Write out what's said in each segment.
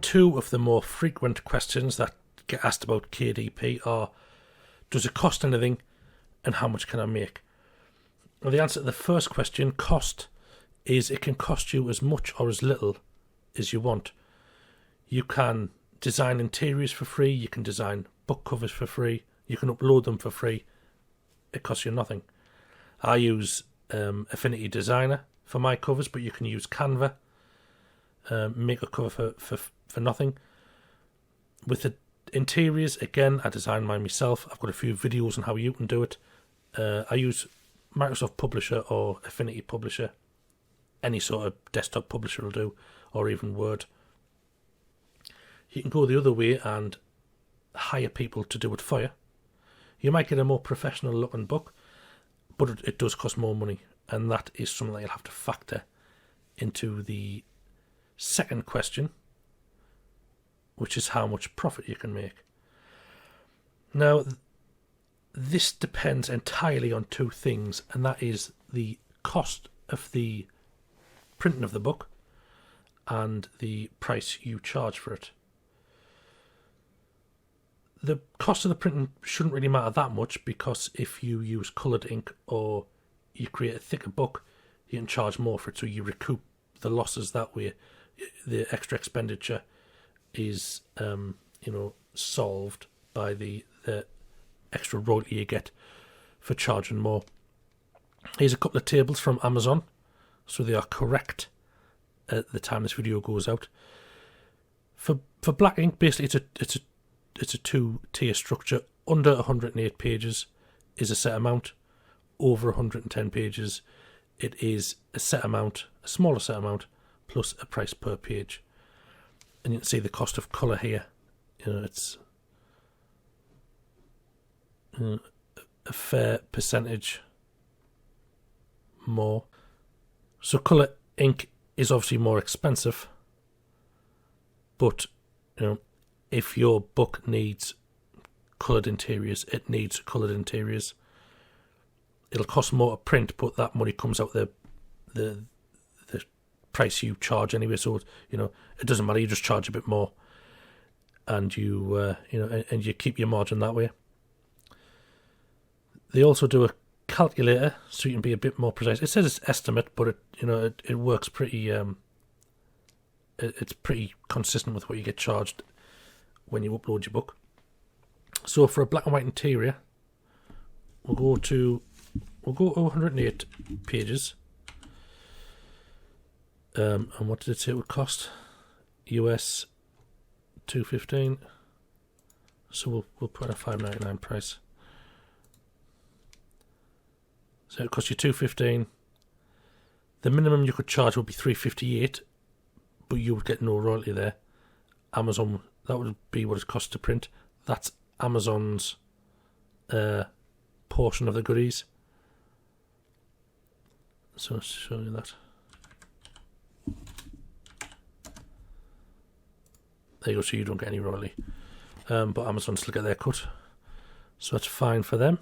two of the more frequent questions that get asked about KDP are, does it cost anything and how much can I make? Well, the answer to the first question, cost, is it can cost you as much or as little as you want. You can design interiors for free, you can design book covers for free, you can upload them for free. It costs you nothing. I use Affinity Designer for my covers, but you can use Canva, make a cover for nothing. With the interiors, again, I design mine myself. I've got a few videos on how you can do it. I use Microsoft Publisher or Affinity Publisher. Any sort of desktop publisher will do, or even Word. You can go the other way and hire people to do it for you. You might get a more professional looking book, but it does cost more money, and that is something that you'll have to factor into the second question, which is how much profit you can make. Now, this depends entirely on two things, and that is the cost of the printing of the book and the price you charge for it. The cost of the printing shouldn't really matter that much, because if you use coloured ink or you create a thicker book, you can charge more for it, so you recoup the losses that way. The extra expenditure is solved by the extra royalty you get for charging more. Here's a couple of tables from Amazon, so they are correct at the time this video goes out. For black ink, basically it's a two-tier structure. Under 108 pages is a set amount. Over 110 pages, it is a set amount, a smaller set amount, plus a price per page. And you can see the cost of colour here. It's a fair percentage more. So colour ink is obviously more expensive, but if your book needs coloured interiors, it needs coloured interiors. It'll cost more to print, but that money comes out the price you charge anyway. So it doesn't matter. You just charge a bit more, and and you keep your margin that way. They also do a calculator, so you can be a bit more precise. It says it's estimate, but it works pretty. It's pretty consistent with what you get charged when you upload your book. So for a black and white interior, we'll go to 108 pages. And what did it say it would cost? US $215. So we'll put a $5.99 price. So it costs you $215. The minimum you could charge would be $358, but you would get no royalty there. Amazon, that would be what it costs to print. That's Amazon's portion of the goodies. So I'll show you that. There you go, so you don't get any royalty. But Amazon still get their cut. So that's fine for them.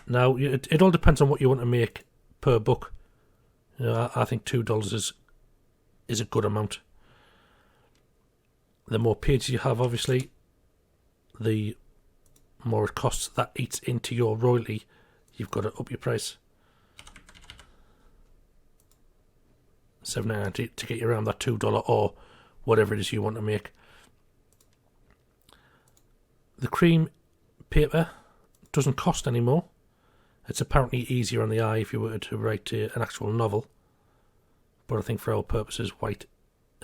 Now, it all depends on what you want to make per book. I think $2 is a good amount. The more pages you have, obviously, the more it costs. That eats into your royalty. You've got to up your price. $7.99 to get you around that $2 or whatever it is you want to make. The cream paper doesn't cost anymore. It's apparently easier on the eye if you were to write an actual novel. But I think for our purposes, white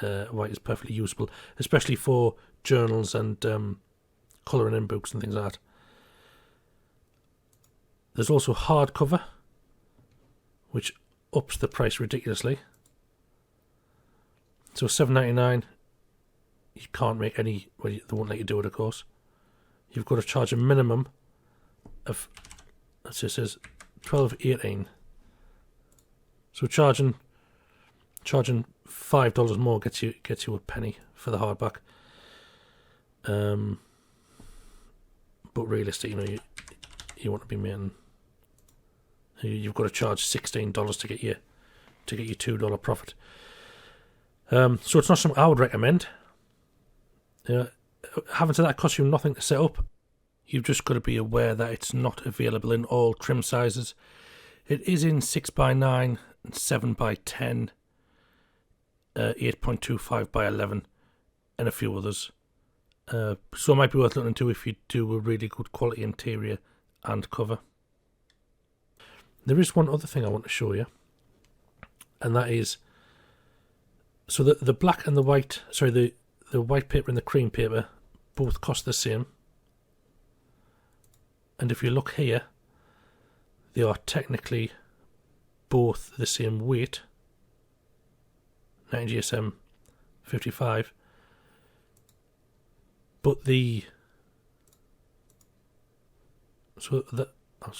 is perfectly usable, especially for journals and colouring in books and things like that. There's also hardcover, which ups the price ridiculously. So $7.99, you can't make any. Well, they won't let you do it, of course. You've got to charge a minimum of. It says $12.18. So charging $5 more gets you a penny for the hardback. But realistically, you want to be making. You've got to charge $16 to get your $2 profit. So it's not something I would recommend. Having said that, it costs you nothing to set up. You've just got to be aware that it's not available in all trim sizes. It is in 6x9, 7x10, 8.25x11, and a few others. So it might be worth looking into if you do a really good quality interior and cover. There is one other thing I want to show you, and that is, so the black and the white, sorry, the white paper and the cream paper both cost the same. And if you look here, they are technically both the same weight, 90 GSM 55, but I'll show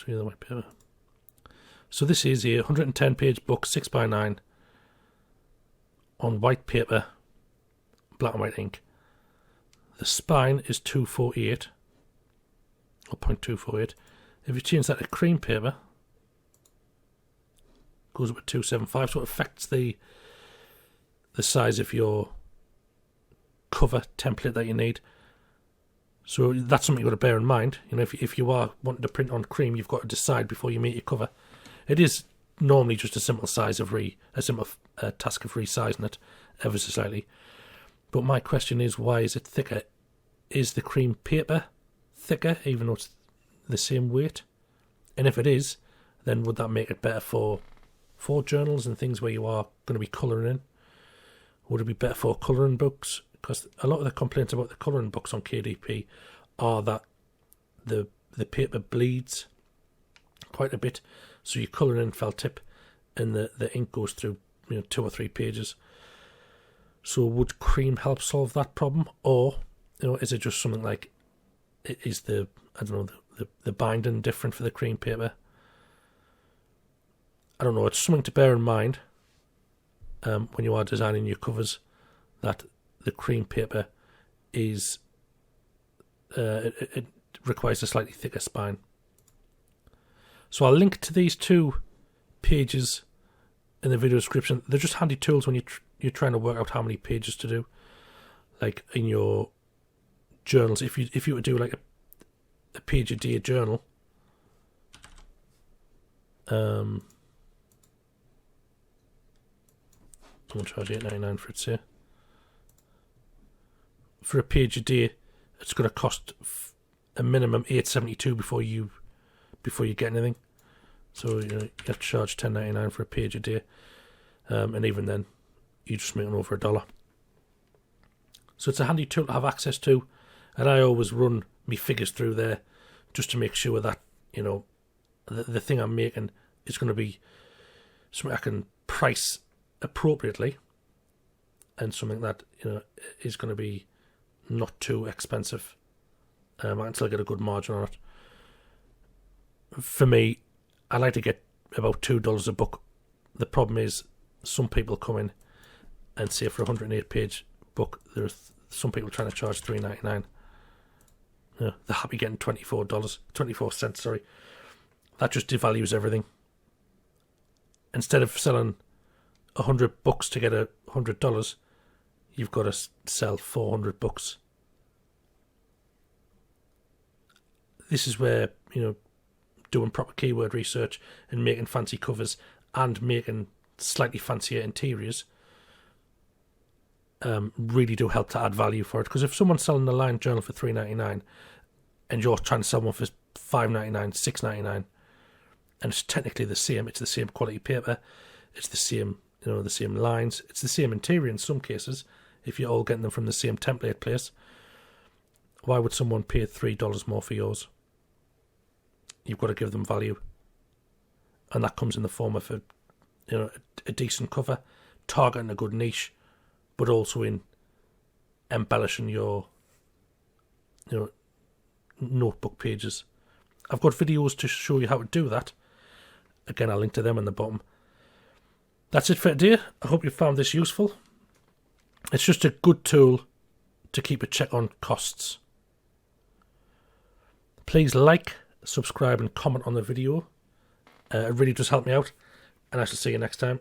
you the white paper. So this is a 110 page book, 6x9, on white paper, black and white ink. The spine is 248, or 0.248. If you change that to cream paper, it goes up to 275, so it affects the size of your cover template that you need. So that's something you've got to bear in mind. You know, if you are wanting to print on cream, you've got to decide before you make your cover. It is normally just a simple task of resizing it ever so slightly. But my question is, why is it thicker? Is the cream paper thicker, even though it's the same weight? And if it is, then would that make it better for journals and things where you are going to be colouring in? Would it be better for colouring books? Because a lot of the complaints about the colouring books on KDP are that the paper bleeds quite a bit, so you're colouring in felt tip and the ink goes through 2 or 3 pages. So would cream help solve that problem, or is it just something like, is the binding different for the cream paper? I don't know. It's something to bear in mind when you are designing your covers, that the cream paper is it requires a slightly thicker spine. So I'll link to these 2 pages in the video description. They're just handy tools when you're trying to work out how many pages to do, like in your journals. If you were to do like a page a day journal, I'm going to charge $8.99 for it here. For a page a day, it's going to cost a minimum $8.72 before you get anything. So you have to charge $10.99 for a page a day, and even then, you just make over $1. So it's a handy tool to have access to, and I always run my figures through there just to make sure that the thing I'm making is going to be something I can price appropriately, and something that is going to be not too expensive. I can still get a good margin on it. For me, I like to get about $2 a book. The problem is, some people come in and say for a 108 page book, there's some people trying to charge $3.99. They're happy getting $24 cents. Sorry, that just devalues everything. Instead of selling 100 books to get $100, you've got to sell 400 books. This is where doing proper keyword research and making fancy covers and making slightly fancier interiors really do help to add value for it. Because if someone's selling a lined journal for $3.99 and you're trying to sell one for $5.99, $6.99, and it's technically the same, it's the same quality paper, it's the same the same lines, it's the same interior in some cases, if you're all getting them from the same template place, why would someone pay $3 more for yours? You've got to give them value, and that comes in the form of a decent cover, targeting a good niche, but also in embellishing your notebook pages. I've got videos to show you how to do that. Again, I'll link to them in the bottom. That's it for today. I hope you found this useful. It's just a good tool to keep a check on costs. Please like, subscribe and comment on the video. It really does help me out, and I shall see you next time.